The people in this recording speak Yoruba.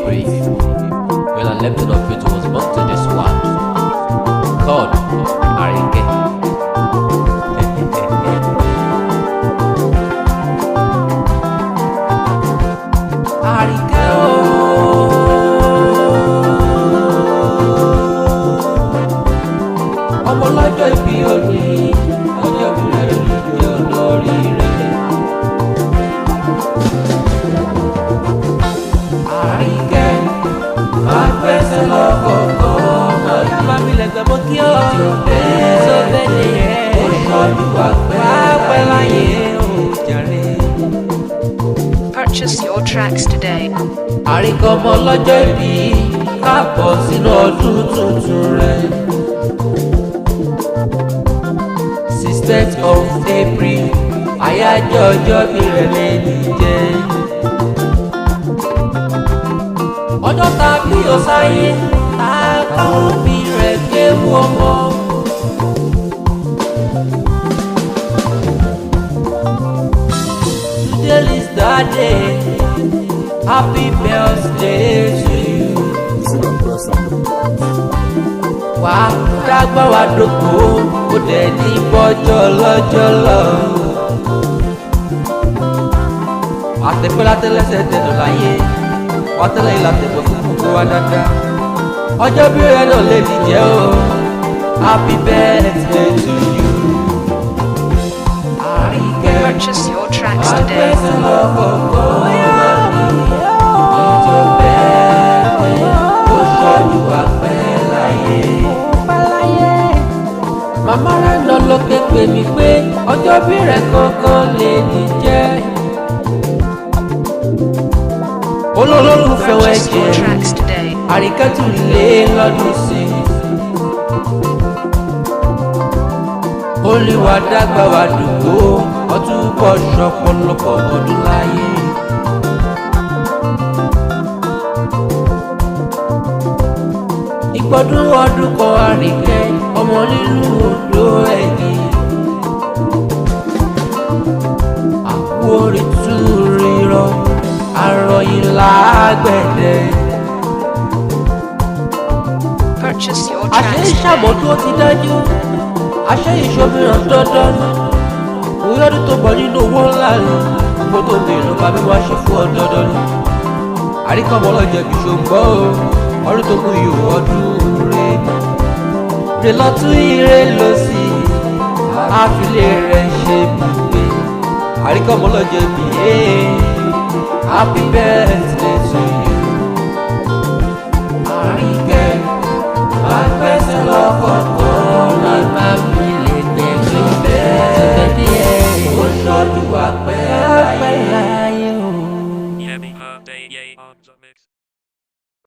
April, when an episode of it was born to this world, called Arike. Arike ọmọ lọ́jọ́ ìbí òní, ọjọ́ ìbí rẹ̀ ní olórí rẹ̀. Arike máa gbẹ́sẹ̀ lọ́kọ̀ọ̀kan, bàbá mi lẹ̀gbẹ́ mọ́ kí ọ́ sọ́bẹ̀ lè rẹ̀ ó ṣọ́jú wá pẹ́ láyé ó jàre. Purchase your tracks today. Arike ọmọ lọ́jọ́ ìbí, káàbọ̀ sínú ọdún tuntun rẹ̀. 6th of April, àyájọ́ ọjọ́ bí rẹ̀ lẹ́ni jẹ́. Ọjọ́ tàbí ọ̀sáyé, àkáwọn bí rẹ̀ gbé wọmọ. Today is that day, happy birthday to you. Wà á dágbà wá dòkó, ó dẹ̀ ní bọ́jọ́ lọ́jọ́ lọ. Àtẹ̀pẹ́ látẹ̀lẹ́sẹ̀ tẹ̀lé láyé, wà tẹ́lẹ̀ ìlàtẹ̀pẹ́ fún gbogbo wa dáadáa. Ọjọ́ bí rẹ̀ náà lè dìjẹ́ o, happy birthday to you. Arike Purchase your tracks today. àgbẹ̀sẹ̀ lọ́kọ̀ọ̀kan, ìjọ bẹ́ẹ̀ ó ṣọ́jú wá pẹ́ láyé. Màmá rẹ̀ lọ lókè pè mí pé ọjọ́ bí rẹ̀ kankan lè ní jẹ́. Olólùfẹ́ wẹ̀ Purchase your jẹ́ tracks today. Arike tún lé lọ́dún sí i. Olúwa dágbà wá dùgbò, ọtún bọ̀ ṣọ̀pọ̀lọpọ̀ ọdún láyé. Ìgbọ́dún ọdún kan Arike, ọmọ nínú odò ẹ̀yìn. Àpò orí tún rírọ, àròyìn lágbẹ̀dẹ. Purchase your Àṣé tracks ìṣàmọ̀ today. tó ti dájú, àṣé ìṣòmíràn dandan ni. Òye ọdún tó bọ̀ nínú owó ńlá ni, gbogbo tó bèèrè bá mi wá ṣe fún ọ dandan ni. Arike ọmọ ọlọ́jọ́ bí ṣògbọ́ o, ọdún tó kù yìí ọdún rẹ̀. Rè lọ́tún ire lọ sí i, àfilé rẹ̀ ṣe bùgbé. Arike ọmọ ọlọ́jọ́ bí happy birthday to you.